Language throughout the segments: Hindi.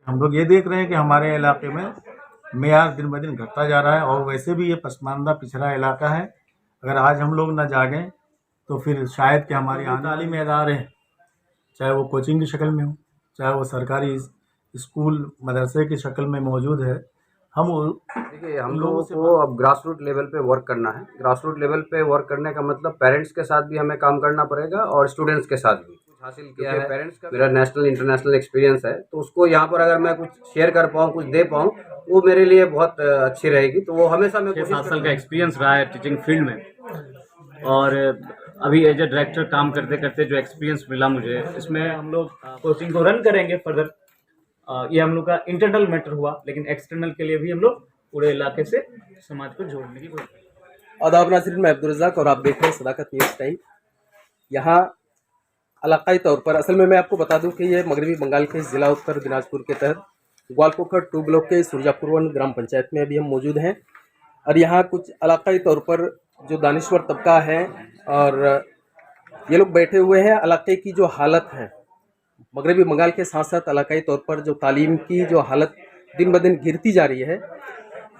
हम लोग ये देख रहे हैं कि हमारे इलाके में मेयार दिन ब दिन घटता जा रहा है और वैसे भी ये पसमानदा पिछड़ा इलाका है। अगर आज हम लोग न जागें तो फिर शायद कि हमारी तालीमी इदारे हैं, चाहे वो कोचिंग की शक्ल में हो, चाहे वो सरकारी स्कूल मदरसे की शक्ल में मौजूद है, हम देखिए, हम लोगों को अब ग्रास रूट लेवल पे वर्क करना है। ग्रास रूट लेवल पे वर्क करने का मतलब पेरेंट्स के साथ भी हमें काम करना पड़ेगा और स्टूडेंट्स के साथ भी। कुछ हासिल किया है, पेरेंट्स का मेरा नेशनल इंटरनेशनल एक्सपीरियंस है, तो उसको यहाँ पर अगर मैं कुछ शेयर कर पाऊँ, कुछ दे पाऊँ, वो मेरे लिए बहुत अच्छी रहेगी। तो वो हमेशा मैं 6-7 साल का एक्सपीरियंस रहा है टीचिंग फील्ड में, और अभी एज ए डायरेक्टर काम करते करते जो एक्सपीरियंस मिला मुझे, इसमें हम लोग कोचिंग को रन करेंगे फर्दर। ये हम लोग का इंटरनल मैटर हुआ, लेकिन एक्सटर्नल के लिए भी हम लोग पूरे इलाके से समाज को जोड़ने की कोशिश करेंगे। आदाब नाज़रीन, मैं अब्दुल रज़ाक और आप देख रहे हैं सदाकत न्यूज़ टाइम। यहाँ इलाकाई तौर पर असल में मैं आपको बता दूं कि ये मगरबी बंगाल के ज़िला उत्तर दिनाजपुर के तहत ग्वालपोखर 2 ब्लॉक के सुरजापुर वन ग्राम पंचायत में अभी हम मौजूद हैं। और यहाँ कुछ इलाकाई तौर पर जो दानिश्वर तबका है और ये लोग बैठे हुए हैं। इलाके की जो हालत है मगरबी बंगाल के साथ साथ इलाकाई तौर पर जो तालीम की जो हालत दिन ब दिन गिरती जा रही है,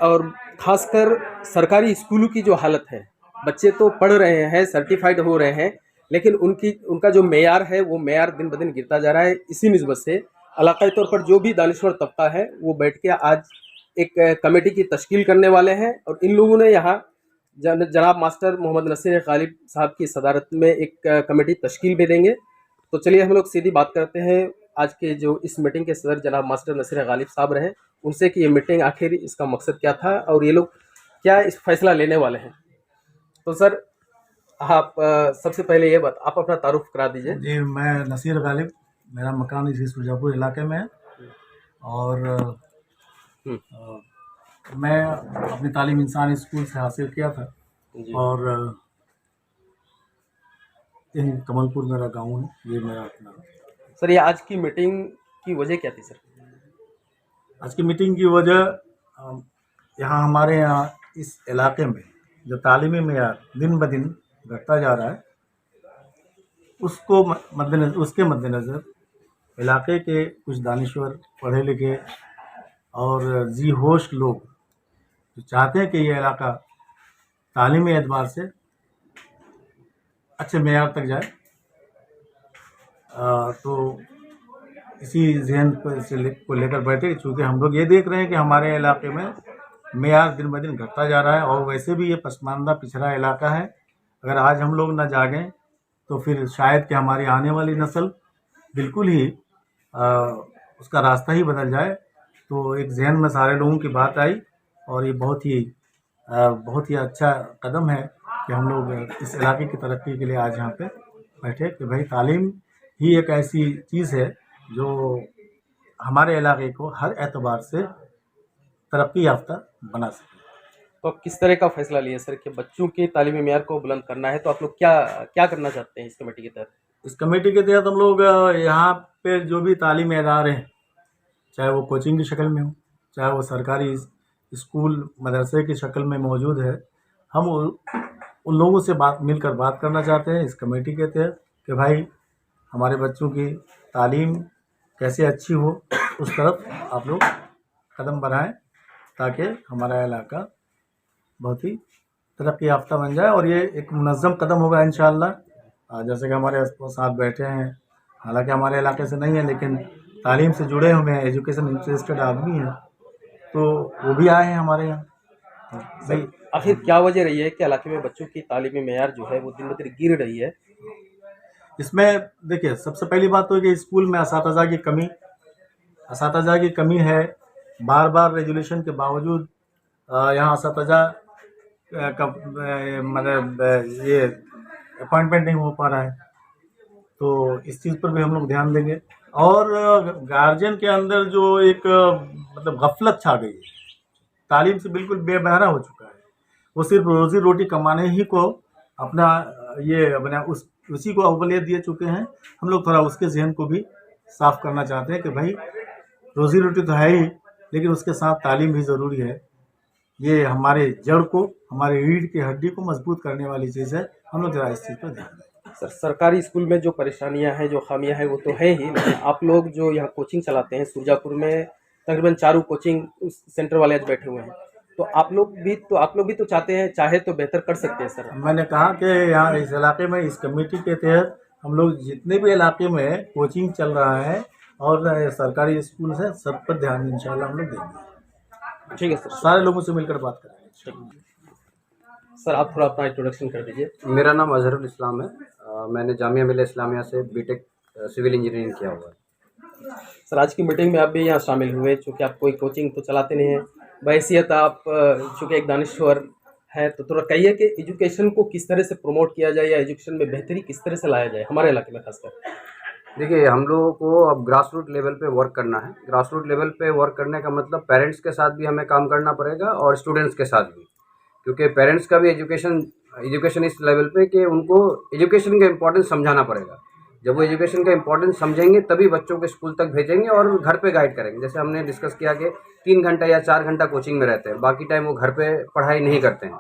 और ख़ासकर सरकारी स्कूलों की जो हालत है, बच्चे तो पढ़ रहे हैं, सर्टिफाइड हो रहे हैं, लेकिन उनका जो मेयार है वो मेयार दिन ब दिन गिरता जा रहा है। इसी निस्बत से इलाकाई तौर पर जो भी दानिश्वर तबका है वो बैठ के आज एक कमेटी की तश्कील करने वाले हैं। और इन लोगों ने यहाँ जनाब मास्टर मोहम्मद नसीर गालिब साहब की सदारत में एक कमेटी तश्कील भी देंगे। तो चलिए हम लोग सीधी बात करते हैं आज के जो इस मीटिंग के सदर जनाब मास्टर नसीर गालिब साहब रहे उनसे कि ये मीटिंग आखिर इसका मकसद क्या था और ये लोग क्या इस फैसला लेने वाले हैं। तो सर आप सबसे पहले ये बात आप अपना तारुफ करा दीजिए। जी, मैं नसीर गालिब, मेरा मकान इसी सुरजापुर इलाके में है और मैं अपनी तालीम इंसान स्कूल से हासिल किया था और यही कमलपुर मेरा गांव है, ये मेरा अपना। सर ये आज की मीटिंग की वजह क्या थी सर? आज की मीटिंग की वजह यहाँ हमारे यहाँ इस इलाके में जो तालीमी मेयार दिन ब दिन घटता जा रहा है उसके मद्देनज़र इलाके के कुछ दानिश्वर पढ़े लिखे और जी होश लोग जो चाहते हैं कि ये इलाका तालीमी एतबार से अच्छे मेयार तक जाए, तो इसी जहन को लेकर बैठे। चूँकि हम लोग ये देख रहे हैं कि हमारे इलाके में मेयार दिन ब दिन घटता जा रहा है और वैसे भी ये पसमानदा पिछड़ा इलाका है। अगर आज हम लोग न जागें तो फिर शायद कि हमारी आने वाली नस्ल बिल्कुल ही उसका रास्ता ही बदल जाए। तो एक जहन में सारे लोगों की बात आई और ये बहुत ही अच्छा कदम है कि हम लोग इस इलाके की तरक्की के लिए आज यहाँ पे बैठे कि भाई तालीम ही एक ऐसी चीज़ है जो हमारे इलाके को हर एतबार से तरक्की याफ्ता बना सके। तो आप किस तरह का फैसला लिए सर कि बच्चों की तालीमी मेयार को बुलंद करना है, तो आप लोग क्या क्या करना चाहते हैं इस कमेटी के तहत? इस कमेटी के तहत हम लोग यहाँ पे जो भी तालीमी इदारे हैं, चाहे वो कोचिंग की शक्ल में हो, चाहे वो सरकारी स्कूल मदरसे की शक्ल में मौजूद है, हम उन लोगों से मिलकर बात करना चाहते हैं इस कमेटी के तहत कि भाई हमारे बच्चों की तालीम कैसे अच्छी हो, उस तरफ आप लोग कदम बढ़ाएं ताकि हमारा इलाका बहुत ही तरक्की याफ्ता बन जाए। और ये एक मुनज़्ज़म कदम होगा इंशाअल्लाह। जैसे कि हमारे साथ बैठे हैं, हालांकि हमारे इलाके से नहीं है लेकिन तालीम से जुड़े हुए हैं, एजुकेशन इंटरेस्टेड आदमी हैं, तो वो भी आए हैं हमारे यहाँ। भाई आखिर क्या वजह रही है कि इलाके में बच्चों की तालीमी मेयार जो है वो दिन ब दिन गिर रही है? इसमें देखिए, सबसे पहली बात तो है कि स्कूल में असातिज़ा की कमी है। बार बार रेजुलेशन के बावजूद यहाँ असातिज़ा का मतलब ये अपॉइंटमेंट नहीं हो पा रहा है, तो इस चीज़ पर भी हम लोग ध्यान देंगे। और गार्जियन के अंदर जो एक मतलब गफलत छा गई है, तालीम से बिल्कुल बेबहरा हो चुका है। वो सिर्फ रोज़ी रोटी कमाने ही को अपना उसी को अव्वलियत दिए चुके हैं। हम लोग थोड़ा उसके जहन को भी साफ़ करना चाहते हैं कि भाई रोज़ी रोटी तो है ही, लेकिन उसके साथ तालीम भी ज़रूरी है। ये हमारे जड़ को, हमारे रीढ़ की हड्डी को मजबूत करने वाली चीज़ है। हम लोग ज़रा इस चीज़ पर ध्यान दें। सर सरकारी स्कूल में जो परेशानियां हैं, जो खामियां हैं, वो तो है ही, लेकिन आप लोग जो यहाँ कोचिंग चलाते हैं सुरजापुर में, तकरीबन चारों कोचिंग सेंटर वाले आज बैठे हुए हैं, तो आप लोग भी तो चाहते हैं, चाहे तो बेहतर कर सकते हैं सर। मैंने कहा कि यहाँ इस इलाके में इस कमेटी के तहत हम लोग जितने भी इलाके में कोचिंग चल रहा है और सरकारी स्कूल है सब पर ध्यान इंशाल्लाह हम लोग देंगे। ठीक है सर। सारे लोगों से मिलकर बात करेंगे। सर आप थोड़ा अपना इंट्रोडक्शन कर दीजिए। मेरा नाम अजहरुल इस्लाम है। मैंने जामिया मिल्लिया इस्लामिया से बीटेक सिविल इंजीनियरिंग किया हुआ है। सर आज की मीटिंग में आप भी यहाँ शामिल हुए, चूँकि आप कोई कोचिंग तो चलाते नहीं हैं, बहैसियत आप चूँकि एक दानिश्वर हैं, तो थोड़ा कहिए कि एजुकेशन को किस तरह से प्रमोट किया जाए या एजुकेशन में बेहतरी किस तरह से लाया जाए हमारे इलाके में खासकर। देखिए, हम लोगों को अब ग्रास रूट लेवल पे वर्क करना है। ग्रास रूट लेवल पे वर्क करने का मतलब पेरेंट्स के साथ भी हमें काम करना पड़ेगा और स्टूडेंट्स के साथ भी, क्योंकि पेरेंट्स का भी एजुकेशन इस लेवल पे कि उनको एजुकेशन का इम्पोर्टेंस समझाना पड़ेगा। जब वो एजुकेशन का इम्पोर्टेंस समझेंगे तभी बच्चों को स्कूल तक भेजेंगे और घर पे गाइड करेंगे। जैसे हमने डिस्कस किया कि 3 घंटा या 4 घंटा कोचिंग में रहते हैं, बाकी टाइम वो घर पे पढ़ाई नहीं करते हैं,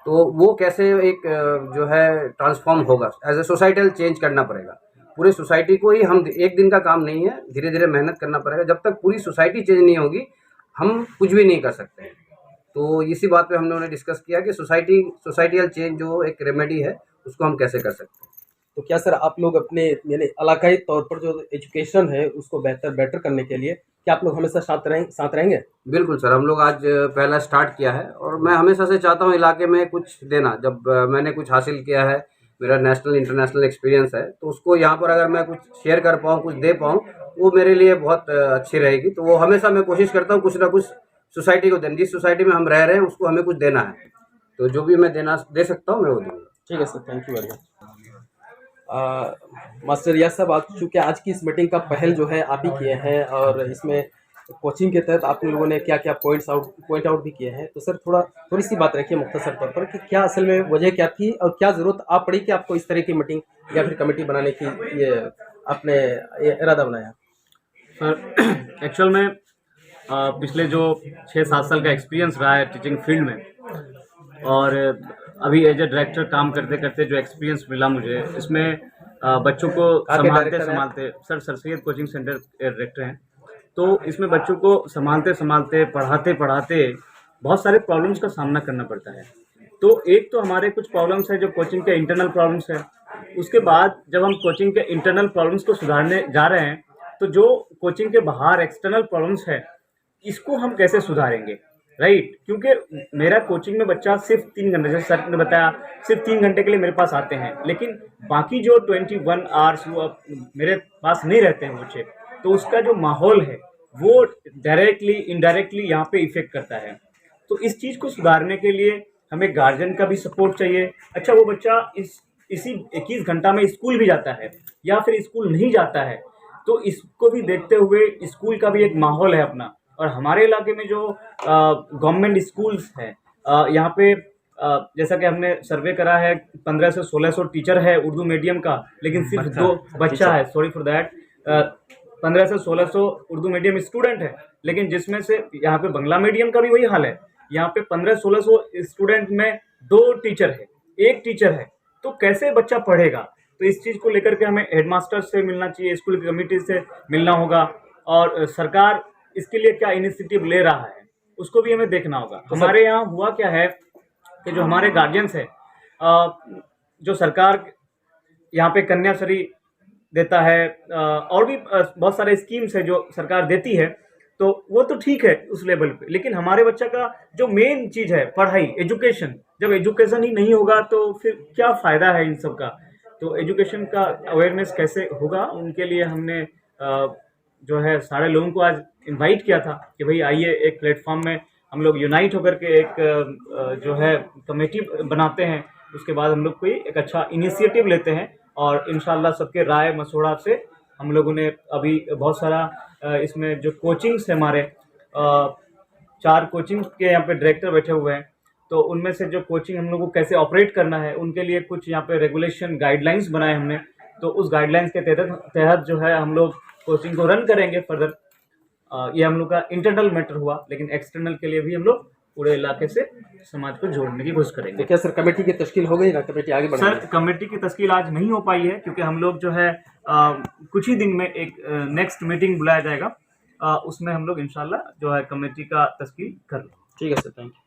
तो वो कैसे एक जो है ट्रांसफॉर्म होगा, एज ए सोसाइटल चेंज करना पड़ेगा। पूरी सोसाइटी को ही हम एक दिन का काम नहीं है, धीरे धीरे मेहनत करना पड़ेगा। जब तक पूरी सोसाइटी चेंज नहीं होगी हम कुछ भी नहीं कर सकते हैं। तो इसी बात पे हम लोगों ने डिस्कस किया कि सोसाइटियल चेंज जो एक रेमेडी है उसको हम कैसे कर सकते हैं। तो क्या सर आप लोग अपने यानी इलाकाई तौर पर जो एजुकेशन है उसको बेटर करने के लिए क्या आप लोग हमेशा साथ रहेंगे? बिल्कुल सर, हम लोग आज पहला स्टार्ट किया है और मैं हमेशा से चाहता हूँ इलाके में कुछ देना। जब मैंने कुछ हासिल किया है, मेरा नेशनल इंटरनेशनल एक्सपीरियंस है, तो उसको यहाँ पर अगर मैं कुछ शेयर कर पाऊँ, कुछ दे पाऊँ, वो मेरे लिए बहुत अच्छी रहेगी। तो वो हमेशा मैं कोशिश करता हूँ कुछ ना कुछ सोसाइटी को देना। जिस सोसाइटी में हम रह रहे हैं उसको हमें कुछ देना है, तो जो भी मैं दे सकता हूँ मैं वो दूँगा। ठीक है sir, thank you very much. Master Riyaz sahab, आप चूँकि आज की इस मीटिंग का पहल जो है आप ही किए हैं और इसमें कोचिंग के तहत आप लोगों ने क्या क्या पॉइंट आउट भी किए हैं, तो सर थोड़ी सी बात रखिए मुख्तसर तौर पर कि क्या असल में वजह क्या थी और क्या ज़रूरत आप पड़ी कि आपको इस तरह की मीटिंग या फिर कमेटी बनाने की ये आपने ये इरादा बनाया? सर एक्चुअल में पिछले जो 6-7 साल का एक्सपीरियंस रहा है टीचिंग फील्ड में, और अभी एज ए डायरेक्टर काम करते करते जो एक्सपीरियंस मिला मुझे, इसमें बच्चों को संभालते sir Syed coaching centre director हैं, तो इसमें बच्चों को संभालते पढ़ाते बहुत सारे प्रॉब्लम्स का सामना करना पड़ता है। तो एक तो हमारे कुछ प्रॉब्लम्स है जो कोचिंग के इंटरनल प्रॉब्लम्स है। उसके बाद जब हम कोचिंग के इंटरनल प्रॉब्लम्स को सुधारने जा रहे हैं, तो जो कोचिंग के बाहर एक्सटर्नल प्रॉब्लम्स है इसको हम कैसे सुधारेंगे, राइट? क्योंकि मेरा कोचिंग में बच्चा सिर्फ 3 घंटे, जैसे सर ने बताया, सिर्फ 3 घंटे के लिए मेरे पास आते हैं, लेकिन बाकी जो 21 आवर्स वो मेरे पास नहीं रहते हैं बच्चे, तो उसका जो माहौल है वो डायरेक्टली इनडायरेक्टली यहाँ पे इफेक्ट करता है। तो इस चीज़ को सुधारने के लिए हमें गार्जियन का भी सपोर्ट चाहिए। अच्छा, वो बच्चा इसी 21 घंटा में स्कूल भी जाता है या फिर स्कूल नहीं जाता है, तो इसको भी देखते हुए स्कूल का भी एक माहौल है अपना। और हमारे इलाके में जो गवर्नमेंट स्कूल्स हैं, यहाँ पे जैसा कि हमने सर्वे करा है, 1500 से 1600 टीचर है उर्दू मीडियम का, लेकिन सिर्फ 2 बच्चा है, सॉरी फॉर दैट, 1500 से 1600 उर्दू मीडियम स्टूडेंट है, लेकिन जिसमें से यहाँ पे बांग्ला मीडियम का भी वही हाल है। यहाँ पे 1500-1600 स्टूडेंट में 2 टीचर है, 1 टीचर है, तो कैसे बच्चा पढ़ेगा? तो इस चीज़ को लेकर के हमें हेडमास्टर से मिलना चाहिए, स्कूल की कमेटी से मिलना होगा, और सरकार इसके लिए क्या इनिशिएटिव ले रहा है उसको भी हमें देखना होगा। हमारे यहाँ हुआ क्या है कि जो हमारे गार्जियंस है, जो सरकार यहाँ पे कन्याश्री देता है, और भी बहुत सारे स्कीम्स है जो सरकार देती है, तो वो तो ठीक है उस लेवल पे, लेकिन हमारे बच्चा का जो मेन चीज़ है पढ़ाई, एजुकेशन, जब एजुकेशन ही नहीं होगा तो फिर क्या फ़ायदा है इन सब का? तो एजुकेशन का अवेयरनेस कैसे होगा, उनके लिए हमने जो है सारे लोगों को आज इनवाइट किया था कि भाई आइए एक प्लेटफॉर्म में हम लोग यूनाइट होकर के एक जो है कमेटी बनाते हैं। उसके बाद हम लोग कोई एक अच्छा इनिशिएटिव लेते हैं और इंशाल्लाह सबके राय मशवरा से हम लोगों ने अभी बहुत सारा इसमें जो कोचिंग्स है हमारे 4 कोचिंग के यहाँ पे डायरेक्टर बैठे हुए हैं, तो उनमें से जो कोचिंग हम लोग को कैसे ऑपरेट करना है उनके लिए कुछ यहाँ पे रेगुलेशन गाइडलाइंस बनाए हमने। तो उस गाइडलाइंस के तहत जो है हम लोग कोचिंग को रन करेंगे फर्दर। ये हम लोग का इंटरनल मैटर हुआ, लेकिन एक्सटर्नल के लिए भी हम लोग पूरे इलाके से समाज को जोड़ने की कोशिश तो करेंगे। क्या सर कमेटी की तश्कील हो गई ना, कमेटी आगे बढ़ सर कमेटी की तश्कील आज नहीं हो पाई है क्योंकि हम लोग जो है कुछ ही दिन में एक नेक्स्ट मीटिंग बुलाया जाएगा, उसमें हम लोग इंशाल्लाह जो है कमेटी का तश्कील कर लेंगे। ठीक है सर, थैंक यू।